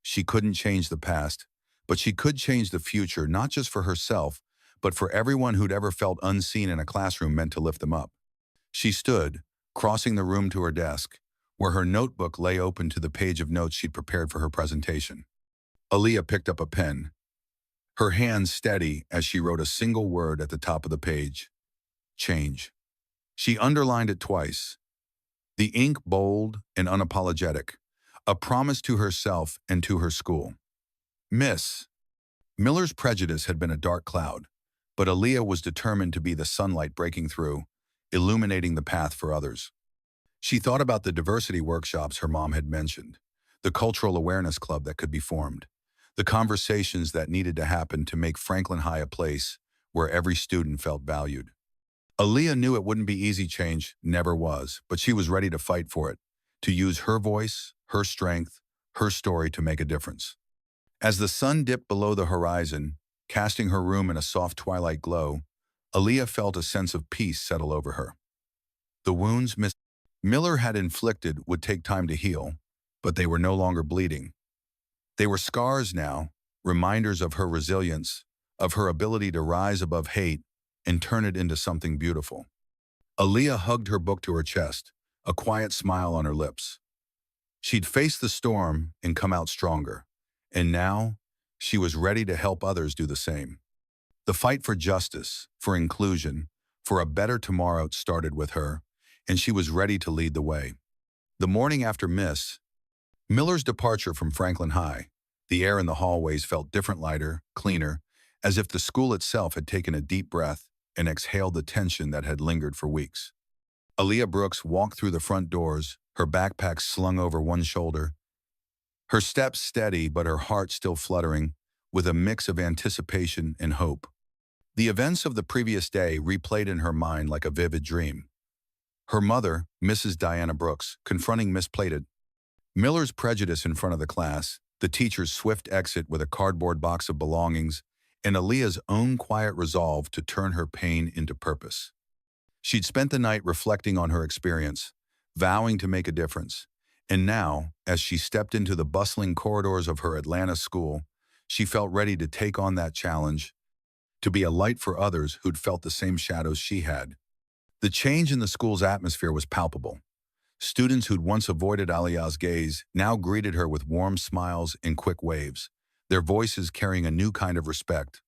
She couldn't change the past, but she could change the future, not just for herself, but for everyone who'd ever felt unseen in a classroom meant to lift them up. She stood, crossing the room to her desk, where her notebook lay open to the page of notes she'd prepared for her presentation. Aaliyah picked up a pen, her hand steady as she wrote a single word at the top of the page: change. She underlined it twice, the ink bold and unapologetic, a promise to herself and to her school. Miss Miller's prejudice had been a dark cloud, but Aaliyah was determined to be the sunlight breaking through, illuminating the path for others. She thought about the diversity workshops her mom had mentioned, the cultural awareness club that could be formed, the conversations that needed to happen to make Franklin High a place where every student felt valued. Aaliyah knew it wouldn't be easy. Change never was, but she was ready to fight for it, to use her voice, her strength, her story to make a difference. As the sun dipped below the horizon, casting her room in a soft twilight glow, Aaliyah felt a sense of peace settle over her. The wounds Miss Miller had inflicted would take time to heal, but they were no longer bleeding. They were scars now, reminders of her resilience, of her ability to rise above hate and turn it into something beautiful. Aaliyah hugged her book to her chest, a quiet smile on her lips. She'd faced the storm and come out stronger, and now she was ready to help others do the same. The fight for justice, for inclusion, for a better tomorrow started with her, and she was ready to lead the way. The morning after Miss Miller's departure from Franklin High, the air in the hallways felt different, lighter, cleaner, as if the school itself had taken a deep breath and exhaled the tension that had lingered for weeks. Aaliyah Brooks walked through the front doors, her backpack slung over one shoulder, her steps steady but her heart still fluttering, with a mix of anticipation and hope. The events of the previous day replayed in her mind like a vivid dream. Her mother, Mrs. Diana Brooks, confronting Miss Plated, Miller's prejudice in front of the class, the teacher's swift exit with a cardboard box of belongings, and Aaliyah's own quiet resolve to turn her pain into purpose. She'd spent the night reflecting on her experience, vowing to make a difference, and now, as she stepped into the bustling corridors of her Atlanta school, she felt ready to take on that challenge, to be a light for others who'd felt the same shadows she had. The change in the school's atmosphere was palpable. Students who'd once avoided Aaliyah's gaze now greeted her with warm smiles and quick waves, their voices carrying a new kind of respect.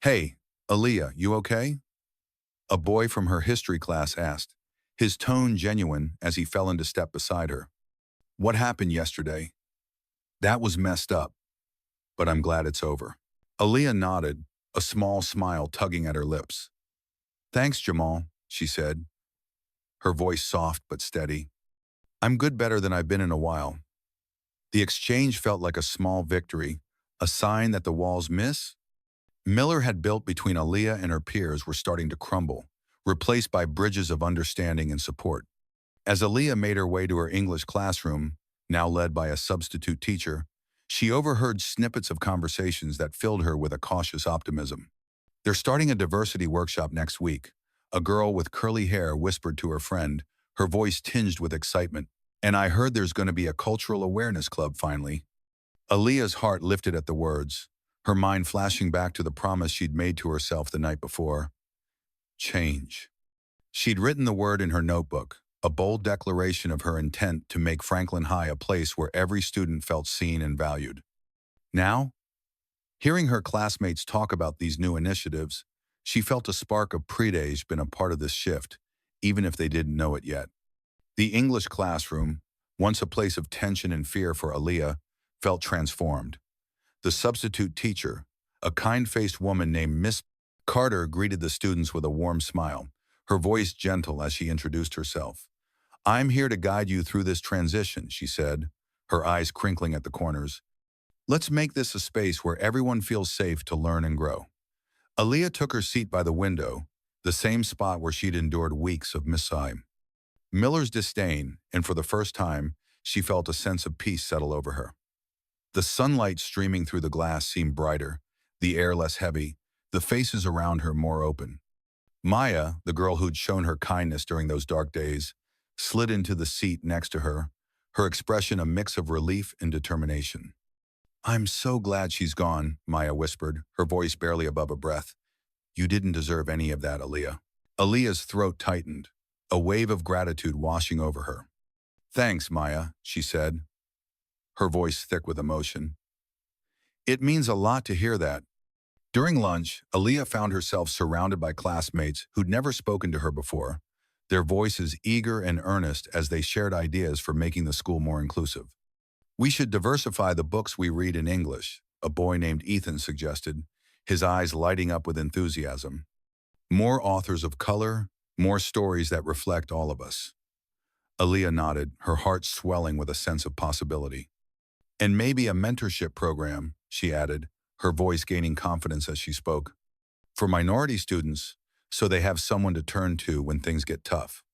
"Hey, Aaliyah, you okay?" a boy from her history class asked, his tone genuine as he fell into step beside her. "What happened yesterday? That was messed up, but I'm glad it's over." Aaliyah nodded, a small smile tugging at her lips. "Thanks, Jamal," she said, her voice soft but steady. I'm good, better than I've been in a while. The exchange felt like a small victory, a sign that the walls Miller had built between Aaliyah and her peers were starting to crumble, replaced by bridges of understanding and support. As Aaliyah made her way to her English classroom, now led by a substitute teacher, she overheard snippets of conversations that filled her with a cautious optimism. They're starting a diversity workshop next week. A girl with curly hair whispered to her friend, her voice tinged with excitement. And I heard there's going to be a cultural awareness club finally. Aaliyah's heart lifted at the words, her mind flashing back to the promise she'd made to herself the night before. Change. She'd written the word in her notebook, a bold declaration of her intent to make Franklin High a place where every student felt seen and valued. Now, hearing her classmates talk about these new initiatives, she felt a spark of pride had been a part of this shift, even if they didn't know it yet. The English classroom, once a place of tension and fear for Aaliyah, felt transformed. The substitute teacher, a kind-faced woman named Miss Carter, greeted the students with a warm smile, her voice gentle as she introduced herself. I'm here to guide you through this transition, she said, her eyes crinkling at the corners. Let's make this a space where everyone feels safe to learn and grow. Aaliyah took her seat by the window, the same spot where she'd endured weeks of Miller's disdain, and for the first time, she felt a sense of peace settle over her. The sunlight streaming through the glass seemed brighter, the air less heavy, the faces around her more open. Maya, the girl who'd shown her kindness during those dark days, slid into the seat next to her, her expression a mix of relief and determination. I'm so glad she's gone, Maya whispered, her voice barely above a breath. You didn't deserve any of that, Aaliyah. Aaliyah's throat tightened, a wave of gratitude washing over her. Thanks, Maya, she said, her voice thick with emotion. It means a lot to hear that. During lunch, Aaliyah found herself surrounded by classmates who'd never spoken to her before, their voices eager and earnest as they shared ideas for making the school more inclusive. We should diversify the books we read in English, a boy named Ethan suggested, his eyes lighting up with enthusiasm. More authors of color, more stories that reflect all of us. Aaliyah nodded, her heart swelling with a sense of possibility. And maybe a mentorship program, she added, her voice gaining confidence as she spoke. For minority students, so they have someone to turn to when things get tough.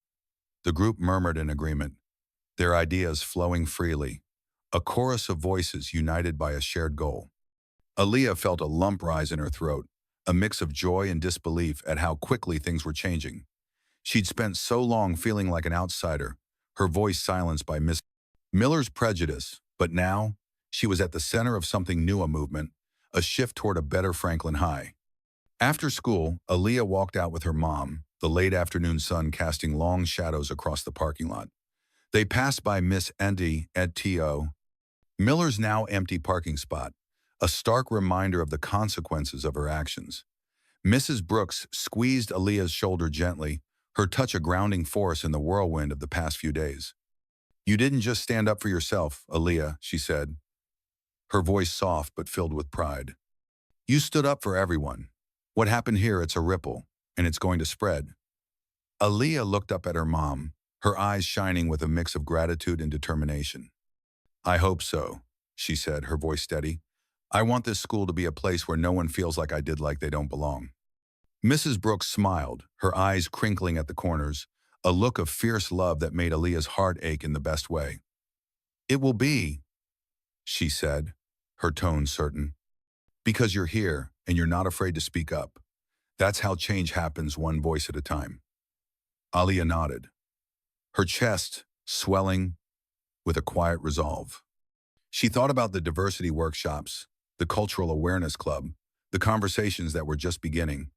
The group murmured in agreement, their ideas flowing freely, a chorus of voices united by a shared goal. Aaliyah felt a lump rise in her throat, a mix of joy and disbelief at how quickly things were changing. She'd spent so long feeling like an outsider, her voice silenced by Miss Miller's prejudice, but now, she was at the center of something new, a movement, a shift toward a better Franklin High. After school, Aaliyah walked out with her mom, the late afternoon sun casting long shadows across the parking lot. They passed by Miss Andy at T.O. Miller's now empty parking spot, a stark reminder of the consequences of her actions. Mrs. Brooks squeezed Aaliyah's shoulder gently, her touch a grounding force in the whirlwind of the past few days. You didn't just stand up for yourself, Aaliyah, she said, her voice soft but filled with pride. You stood up for everyone. What happened here, it's a ripple, and it's going to spread. Aaliyah looked up at her mom, her eyes shining with a mix of gratitude and determination. I hope so, she said, her voice steady. I want this school to be a place where no one feels like I did like they don't belong. Mrs. Brooks smiled, her eyes crinkling at the corners, a look of fierce love that made Aaliyah's heart ache in the best way. It will be, she said, her tone certain. Because you're here and you're not afraid to speak up. That's how change happens, one voice at a time. Aaliyah nodded, her chest swelling with a quiet resolve. She thought about the diversity workshops, the cultural awareness club, the conversations that were just beginning.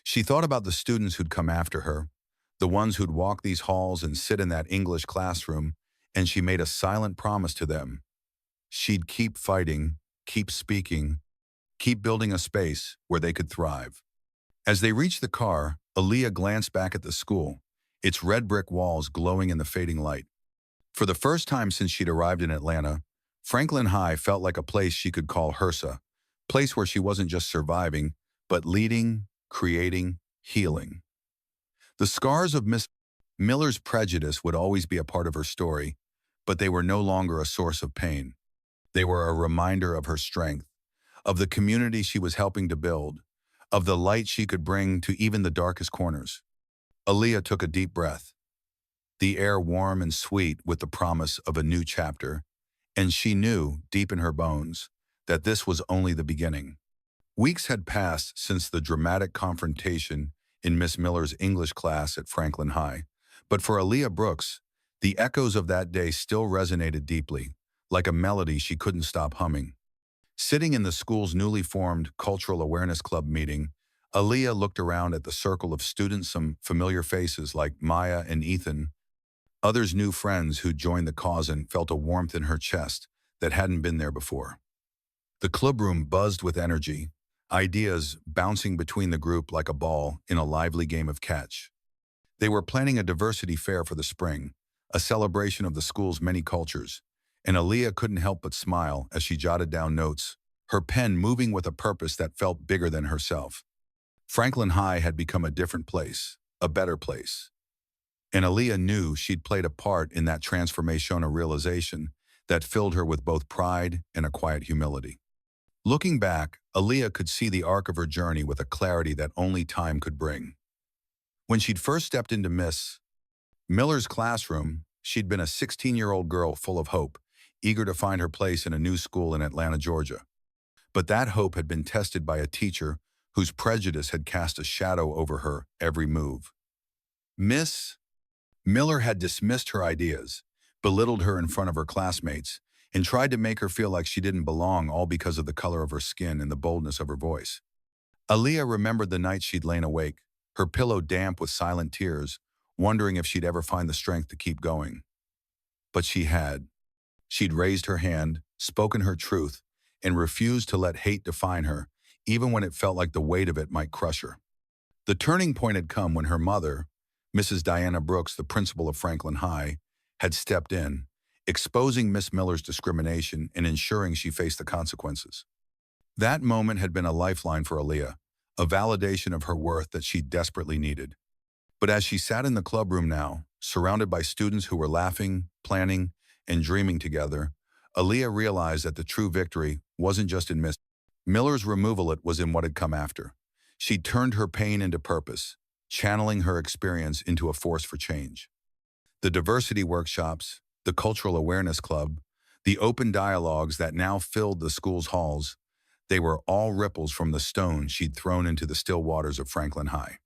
She thought about the students who'd come after her, the ones who'd walk these halls and sit in that English classroom, and she made a silent promise to them. She'd keep fighting, keep speaking, keep building a space where they could thrive. As they reached the car, Aaliyah glanced back at the school, its red brick walls glowing in the fading light. For the first time since she'd arrived in Atlanta, Franklin High felt like a place she could call hers, a place where she wasn't just surviving, but leading, creating, healing. The scars of Miller's prejudice would always be a part of her story, but they were no longer a source of pain. They were a reminder of her strength, of the community she was helping to build, of the light she could bring to even the darkest corners. Aaliyah took a deep breath, the air warm and sweet with the promise of a new chapter, and she knew, deep in her bones, that this was only the beginning. Weeks had passed since the dramatic confrontation in Miss Miller's English class at Franklin High, but for Aaliyah Brooks, the echoes of that day still resonated deeply, like a melody she couldn't stop humming. Sitting in the school's newly formed Cultural Awareness Club meeting, Aaliyah looked around at the circle of students, some familiar faces like Maya and Ethan, others new friends who'd joined the cause, and felt a warmth in her chest that hadn't been there before. The clubroom buzzed with energy, ideas bouncing between the group like a ball in a lively game of catch. They were planning a diversity fair for the spring, a celebration of the school's many cultures, and Aaliyah couldn't help but smile as she jotted down notes, her pen moving with a purpose that felt bigger than herself. Franklin High had become a different place, a better place. And Aaliyah knew she'd played a part in that transformation, a realization that filled her with both pride and a quiet humility. Looking back, Aaliyah could see the arc of her journey with a clarity that only time could bring. When she'd first stepped into Miss Miller's classroom, she'd been a 16-year-old girl full of hope, eager to find her place in a new school in Atlanta, Georgia. But that hope had been tested by a teacher whose prejudice had cast a shadow over her every move. Miss Miller had dismissed her ideas, belittled her in front of her classmates, and tried to make her feel like she didn't belong, all because of the color of her skin and the boldness of her voice. Aaliyah remembered the nights she'd lain awake, her pillow damp with silent tears, wondering if she'd ever find the strength to keep going. But she had. She'd raised her hand, spoken her truth, and refused to let hate define her, even when it felt like the weight of it might crush her. The turning point had come when her mother, Mrs. Diana Brooks, the principal of Franklin High, had stepped in, exposing Miss Miller's discrimination and ensuring she faced the consequences. That moment had been a lifeline for Aaliyah, a validation of her worth that she desperately needed. But as she sat in the clubroom now, surrounded by students who were laughing, planning, and dreaming together, Aaliyah realized that the true victory wasn't just in Miss Miller's removal, it was in what had come after. She turned her pain into purpose, channeling her experience into a force for change. The diversity workshops, the Cultural Awareness Club, the open dialogues that now filled the school's halls, they were all ripples from the stone she'd thrown into the still waters of Franklin High.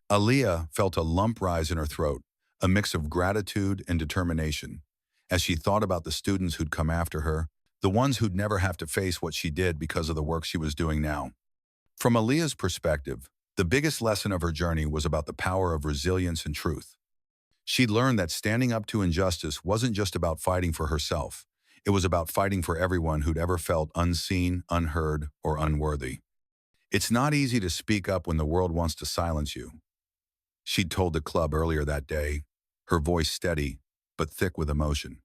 Aaliyah felt a lump rise in her throat, a mix of gratitude and determination, as she thought about the students who'd come after her, the ones who'd never have to face what she did because of the work she was doing now. From Aaliyah's perspective, the biggest lesson of her journey was about the power of resilience and truth. She'd learned that standing up to injustice wasn't just about fighting for herself. It was about fighting for everyone who'd ever felt unseen, unheard, or unworthy. It's not easy to speak up when the world wants to silence you, she'd told the club earlier that day, her voice steady but thick with emotion.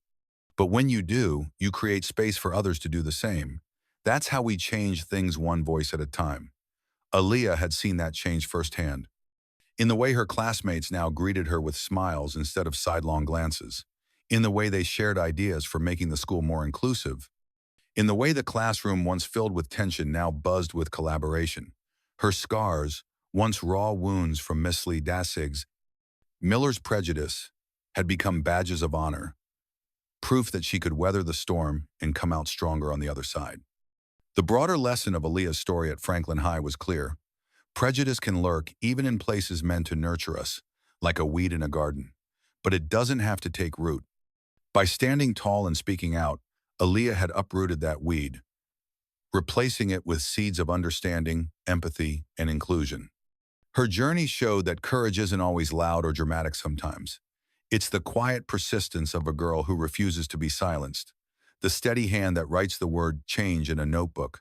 But when you do, you create space for others to do the same. That's how we change things one voice at a time. Aaliyah had seen that change firsthand. In the way her classmates now greeted her with smiles instead of sidelong glances. In the way they shared ideas for making the school more inclusive. In the way the classroom, once filled with tension, now buzzed with collaboration. Her scars, once raw wounds from Miss Lee Dassig's Miller's prejudice, had become badges of honor, proof that she could weather the storm and come out stronger on the other side. The broader lesson of Aaliyah's story at Franklin High was clear. Prejudice can lurk even in places meant to nurture us, like a weed in a garden. But it doesn't have to take root. By standing tall and speaking out, Aaliyah had uprooted that weed, replacing it with seeds of understanding, empathy, and inclusion. Her journey showed that courage isn't always loud or dramatic sometimes. It's the quiet persistence of a girl who refuses to be silenced, the steady hand that writes the word change in a notebook,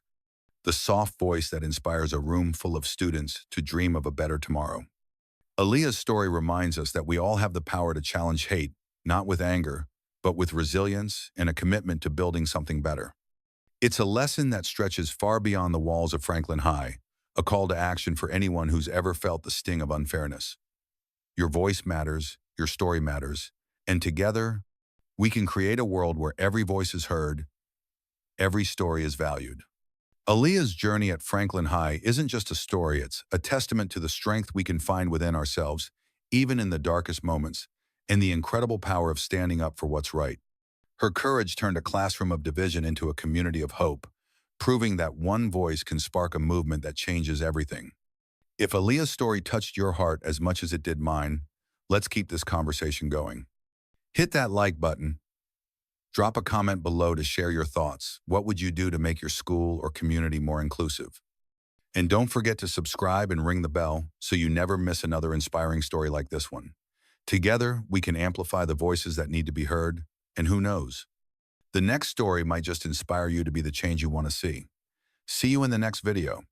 the soft voice that inspires a room full of students to dream of a better tomorrow. Aaliyah's story reminds us that we all have the power to challenge hate, not with anger, but with resilience and a commitment to building something better. It's a lesson that stretches far beyond the walls of Franklin High, a call to action for anyone who's ever felt the sting of unfairness. Your voice matters, your story matters, and together, we can create a world where every voice is heard, every story is valued. Aaliyah's journey at Franklin High isn't just a story, it's a testament to the strength we can find within ourselves, even in the darkest moments, and the incredible power of standing up for what's right. Her courage turned a classroom of division into a community of hope, proving that one voice can spark a movement that changes everything. If Aaliyah's story touched your heart as much as it did mine, let's keep this conversation going. Hit that like button. Drop a comment below to share your thoughts. What would you do to make your school or community more inclusive? And don't forget to subscribe and ring the bell so you never miss another inspiring story like this one. Together, we can amplify the voices that need to be heard, and who knows? The next story might just inspire you to be the change you want to see. See you in the next video.